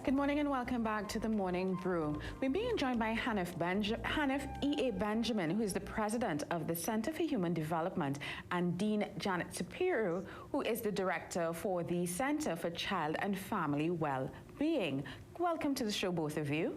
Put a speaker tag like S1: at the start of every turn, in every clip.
S1: Good morning and welcome back to the Morning Brew. We're being joined by Hanif E.A. Benjamin, who is the president of the Center for Human Development, and Dean Janet Shapiro, who is the director for the Center for Child and Family Wellbeing. Welcome to the show, both of you.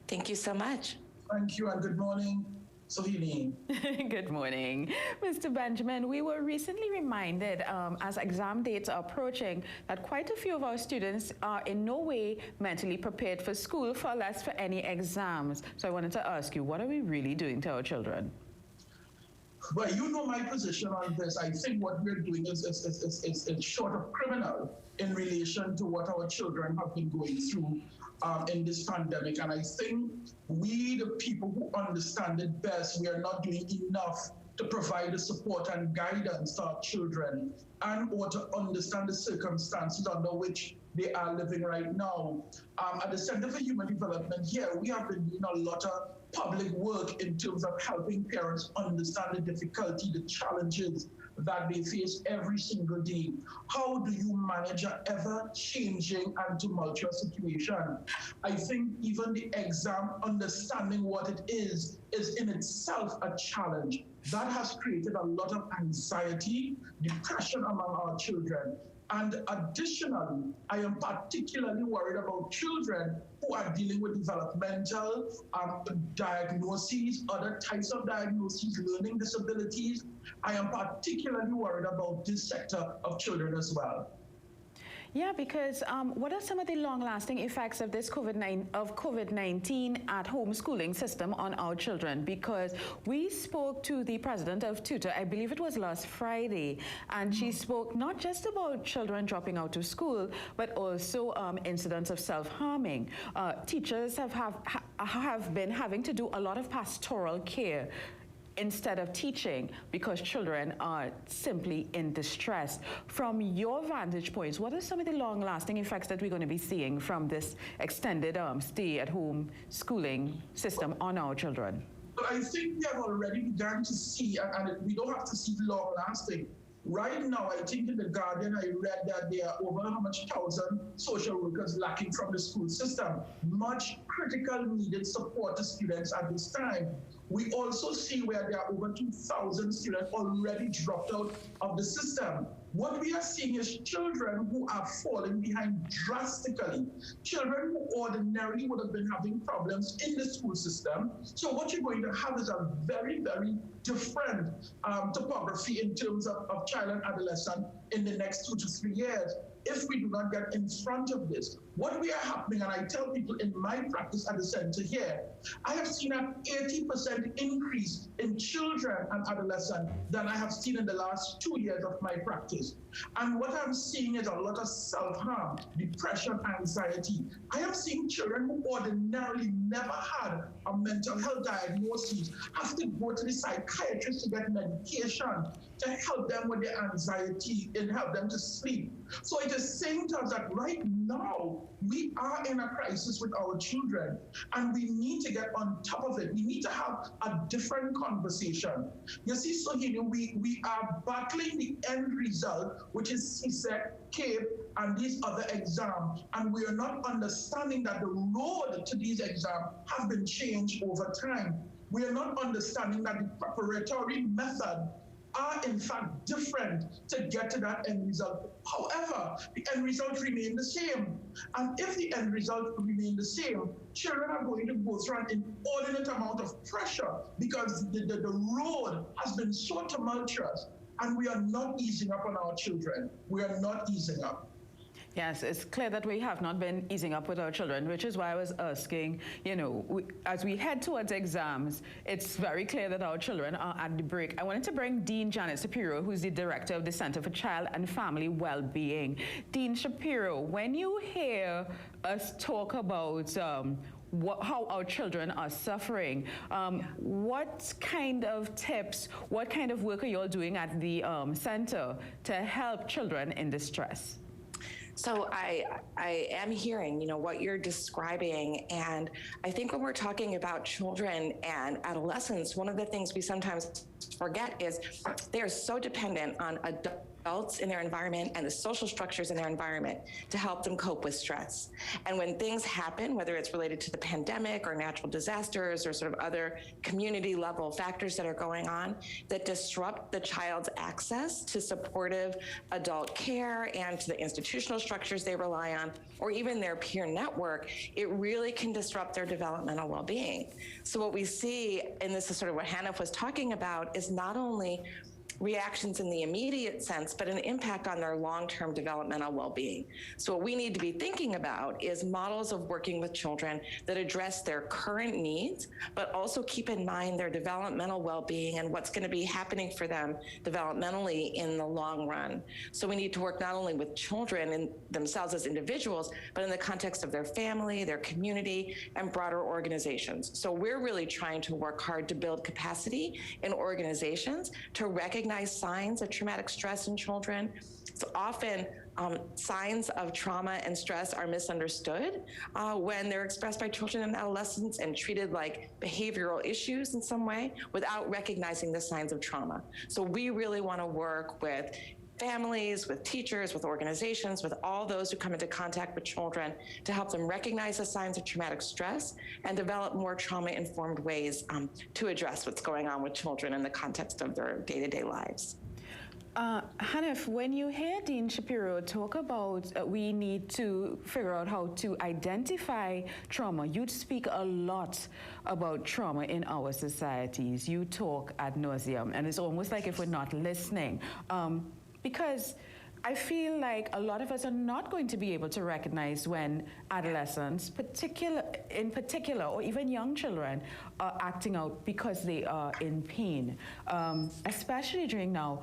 S2: Thank you so much.
S3: Thank you and good morning. Soyini.
S1: Good morning. Mr. Benjamin, we were recently reminded as exam dates are approaching that quite a few of our students are in no way mentally prepared for school, far less for any exams. So I wanted to ask you, what are we really doing to our children?
S3: Well, you know my position on this. I think what we're doing is short of criminal in relation to what our children have been going through in this pandemic. And I think we, the people who understand it best, we are not doing enough to provide the support and guidance to our children and or to understand the circumstances under which they are living right now. At the Center for Human Development here, we have been doing a lot of public work in terms of helping parents understand the difficulty, the challenges that they face every single day. How do you manage an ever-changing and tumultuous situation? I think even the exam, understanding what it is in itself a challenge. That has created a lot of anxiety, depression among our children. And additionally, I am particularly worried about children who are dealing with developmental diagnoses, other types of diagnoses, learning disabilities. I am particularly worried about this sector of children as well.
S1: Yeah, because what are some of the long-lasting effects of this COVID-19 at home schooling system on our children? Because we spoke to the president of Tutor, I believe it was last Friday, and she spoke not just about children dropping out of school, but also incidents of self-harming. Teachers have been having to do a lot of pastoral care instead of teaching because children are simply in distress. From your vantage points, what are some of the long-lasting effects that we're going to be seeing from this extended stay-at-home schooling system on our children?
S3: I think we have already begun to see, and we don't have to see long-lasting. Right now, I think in The Guardian, I read that there are over 1,000 social workers lacking from the school system. Much critical needed support to students at this time. We also see where there are over 2,000 students already dropped out of the system. What we are seeing is children who are falling behind drastically. Children who ordinarily would have been having problems in the school system. So what you're going to have is a very, very different topography in terms of child and adolescent in the next 2 to 3 years if we do not get in front of this. What we are happening, and I tell people in my practice at the center here, I have seen an 80% increase in children and adolescents than I have seen in the last 2 years of my practice. And what I'm seeing is a lot of self-harm, depression, anxiety. I am seeing children who ordinarily never had a mental health diagnosis have to go to the psychiatrist to get medication to help them with their anxiety and help them to sleep. So it is saying to us that right now, we are in a crisis with our children, and we need to get on top of it. We need to have a different conversation. You see, Soyini, we are battling the end result, which is CSEC, CAPE, and these other exams, and we are not understanding that the road to these exams have been changed over time. We are not understanding that the preparatory method are in fact different to get to that end result. However, the end result remain the same. And if the end result remain the same, children are going to go through an inordinate amount of pressure because the road has been so tumultuous, and we are not easing up on our children. We are not easing up.
S1: Yes, it's clear that we have not been easing up with our children, which is why I was asking, you know, as we head towards exams, it's very clear that our children are at the break. I wanted to bring Dean Janet Shapiro, who's the director of the Center for Child and Family Wellbeing. Dean Shapiro, when you hear us talk about how our children are suffering, what kind of tips, what kind of work are you all doing at the center to help children in distress?
S2: So I am hearing, you know, what you're describing, and I think when we're talking about children and adolescents, one of the things we sometimes forget is they are so dependent on adults adults in their environment and the social structures in their environment to help them cope with stress. And when things happen, whether it's related to the pandemic or natural disasters or sort of other community level factors that are going on that disrupt the child's access to supportive adult care and to the institutional structures they rely on, or even their peer network, it really can disrupt their developmental well-being. So what we see, and this is sort of what Hanif was talking about, is not only reactions in the immediate sense, but an impact on their long-term developmental well-being. So what we need to be thinking about is models of working with children that address their current needs, but also keep in mind their developmental well-being and what's going to be happening for them developmentally in the long run. So we need to work not only with children and themselves as individuals, but in the context of their family, their community, and broader organizations. So we're really trying to work hard to build capacity in organizations to recognize signs of traumatic stress in children. So often signs of trauma and stress are misunderstood when they're expressed by children and adolescents and treated like behavioral issues in some way without recognizing the signs of trauma. So we really want to work with families, with teachers, with organizations, with all those who come into contact with children to help them recognize the signs of traumatic stress and develop more trauma-informed ways to address what's going on with children in the context of their day-to-day lives.
S1: Hanif, when you hear Dean Shapiro talk about we need to figure out how to identify trauma, you speak a lot about trauma in our societies. You talk ad nauseum, and it's almost like if we're not listening. Because I feel like a lot of us are not going to be able to recognize when adolescents, in particular, or even young children, are acting out because they are in pain, especially during now.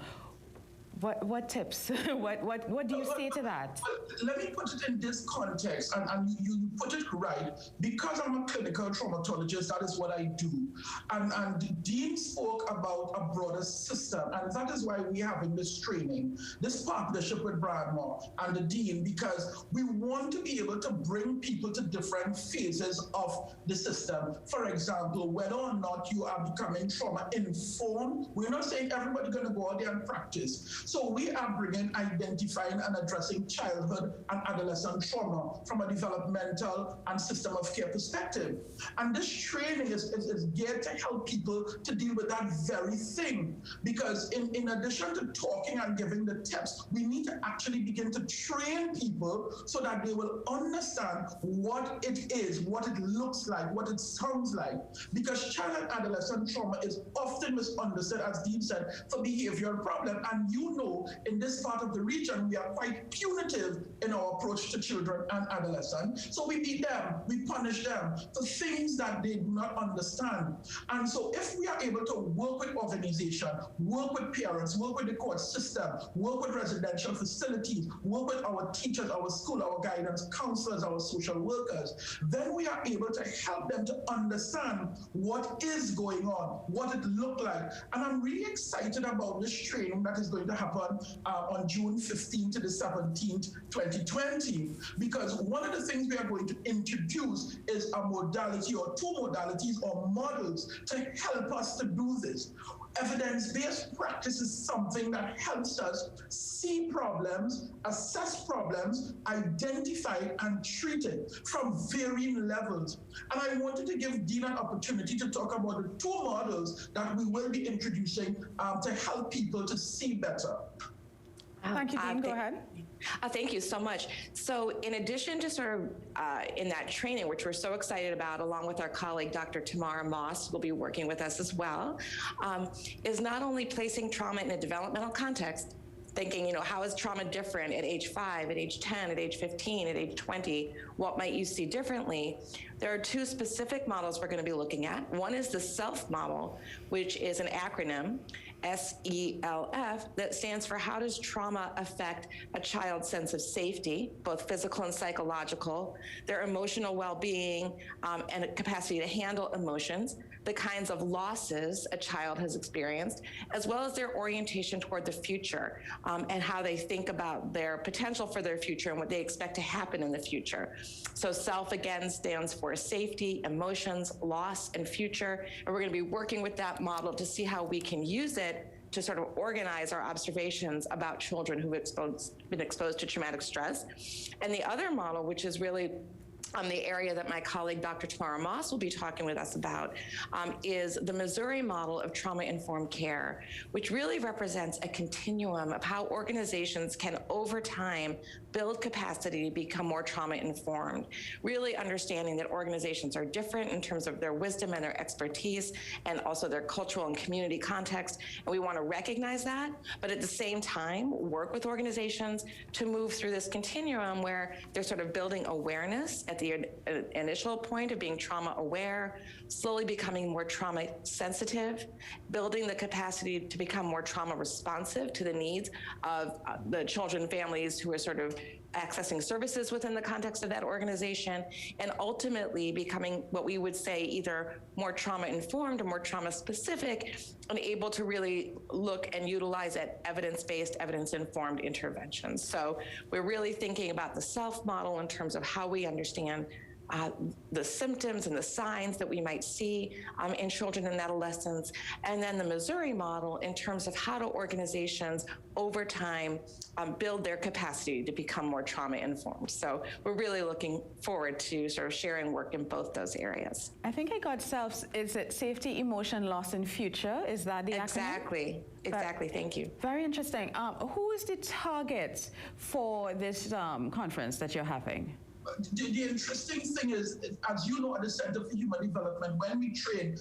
S1: What tips? what do you say to that?
S3: Let me put it in this context, and you put it right. Because I'm a clinical traumatologist, that is what I do. And Dean spoke about a broader system, and that is why we're having this training, this partnership with Bradmore and the Dean, because we want to be able to bring people to different phases of the system. For example, whether or not you are becoming trauma-informed, we're not saying everybody's going to go out there and practice. So we are bringing, identifying and addressing childhood and adolescent trauma from a developmental and system of care perspective. And this training is geared to help people to deal with that very thing. Because in addition to talking and giving the tips, we need to actually begin to train people so that they will understand what it is, what it looks like, what it sounds like. Because child and adolescent trauma is often misunderstood, as Dean said, for behavioral problem. And you know, in this part of the region, we are quite punitive in our approach to children and adolescents. So we beat them, we punish them for things that they do not understand. And so if we are able to work with organization, work with parents, work with the court system, work with residential facilities, work with our teachers, our school, our guidance counselors, our social workers, then we are able to help them to understand what is going on, what it looked like. And I'm really excited about this training that is going to happen on June 15th to the 17th, 2020, because one of the things we are going to introduce is a modality or two modalities or models to help us to do this. Evidence-based practice is something that helps us see problems, assess problems, identify it, and treat it from varying levels. And I wanted to give Dean an opportunity to talk about the two models that we will be introducing to help people to see better.
S1: Thank you, Dean. Go ahead.
S2: Thank you so much. So in addition to sort of in that training, which we're so excited about, along with our colleague, Dr. Tamara Moss, who will be working with us as well, is not only placing trauma in a developmental context, thinking, you know, how is trauma different at age 5, at age 10, at age 15, at age 20? What might you see differently? There are two specific models we're going to be looking at. One is the SELF model, which is an acronym, SELF, that stands for how does trauma affect a child's sense of safety, both physical and psychological, their emotional well-being, and a capacity to handle emotions, the kinds of losses a child has experienced, as well as their orientation toward the future, and how they think about their potential for their future and what they expect to happen in the future. So SELF, again, stands for safety, emotions, loss, and future. And we're going to be working with that model to see how we can use it to sort of organize our observations about children who've been exposed to traumatic stress. And the other model, which is really the area that my colleague, Dr. Tamara Moss, will be talking with us about, is the Missouri model of trauma-informed care, which really represents a continuum of how organizations can, over time, build capacity to become more trauma-informed, really understanding that organizations are different in terms of their wisdom and their expertise, and also their cultural and community context, and we want to recognize that, but at the same time, work with organizations to move through this continuum where they're sort of building awareness at the initial point of being trauma aware, slowly becoming more trauma sensitive, building the capacity to become more trauma responsive to the needs of the children and families who are sort of accessing services within the context of that organization, and ultimately becoming what we would say either more trauma informed or more trauma specific, and able to really look and utilize at evidence-based, evidence-informed interventions. So we're really thinking about the self model in terms of how we understand the symptoms and the signs that we might see in children and adolescents, and then the Missouri model in terms of how do organizations over time build their capacity to become more trauma-informed. So we're really looking forward to sort of sharing work in both those areas.
S1: I think I got is it safety, emotion, loss, and future? Is that the acronym?
S2: Exactly, thank you.
S1: Very interesting. Who is the target for this conference that you're having?
S3: The interesting thing is, as you know, at the Center for Human Development, when we train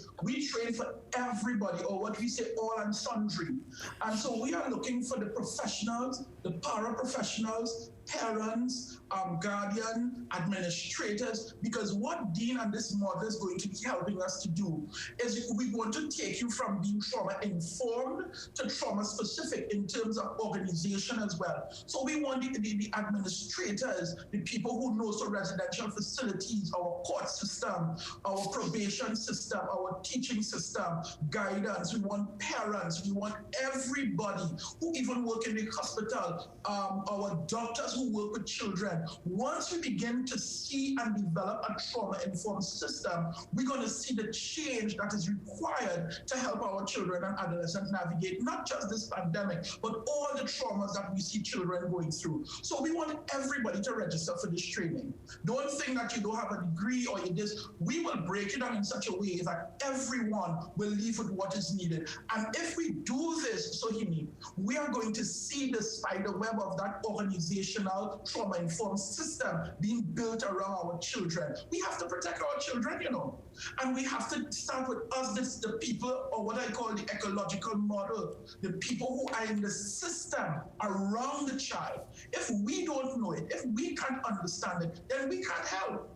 S3: for everybody, or what we say, all and sundry. And so we are looking for the professionals, the paraprofessionals, parents, guardian, administrators, because what Dean and this model is going to be helping us to do is we want to take you from being trauma-informed to trauma-specific in terms of organization as well. So we want the administrators, the people who know so residential facilities, our court system, our probation system, our teaching system, guidance. We want parents, we want everybody who even work in the hospital, our doctors who work with children. Once we begin to see and develop a trauma-informed system, we're going to see the change that is required to help our children and adolescents navigate not just this pandemic, but all the traumas that we see children going through. So we want everybody to register for this training. Don't think that you don't have a degree or you this. We will break it down in such a way that everyone will leave with what is needed. And if we do this, Soyini, we are going to see the spider web of that organizational trauma-informed system being built around our children. We have to protect our children, you know, and we have to start with us, the people, or what I call the ecological model, the people who are in the system around the child. If we don't know it, if we can't understand it, then we can't help.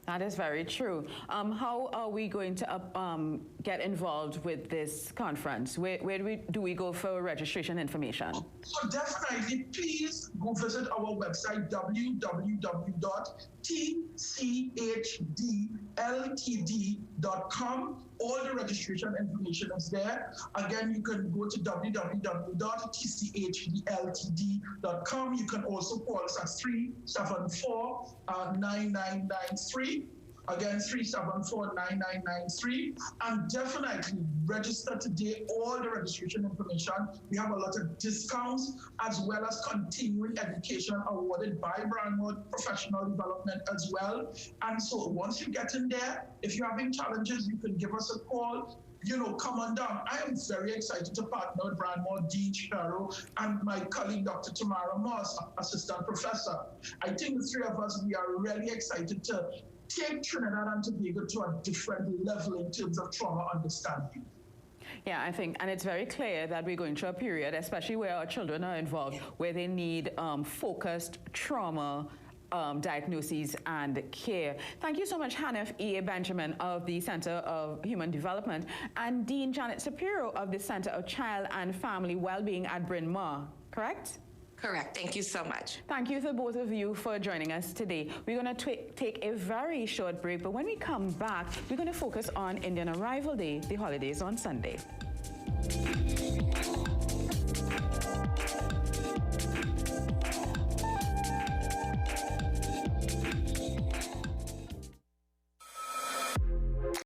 S1: That is very true. How are we going to get involved with this conference? Where do we go for registration information?
S3: So definitely, please go visit our website, www.tchdltd.com. All the registration information is there. Again, you can go to www.tchdltd.com. You can also call us at 374-9993. Again, 374-9993. And definitely register today. All the registration information. We have a lot of discounts as well as continuing education awarded by Brandwood Professional Development as well. And so once you get in there, if you're having challenges, you can give us a call. You know, come on down. I am very excited to partner with Brandwood, Dean Shapiro, and my colleague, Dr. Tamara Moss, assistant professor. I think the three of us, we are really excited to take Trinidad and Tobago to a different level in terms of trauma understanding.
S1: Yeah, I think, and it's very clear that we're going through a period, especially where our children are involved, where they need focused trauma diagnoses and care. Thank you so much, Hanif E. Benjamin of the Center of Human Development and Dean Janet Shapiro of the Center of Child and Family Wellbeing at Bryn Mawr, correct?
S2: Correct. Thank you so much.
S1: Thank you to both of you for joining us today. We're going to take a very short break, but when we come back, we're going to focus on Indian Arrival Day, the holidays on Sunday.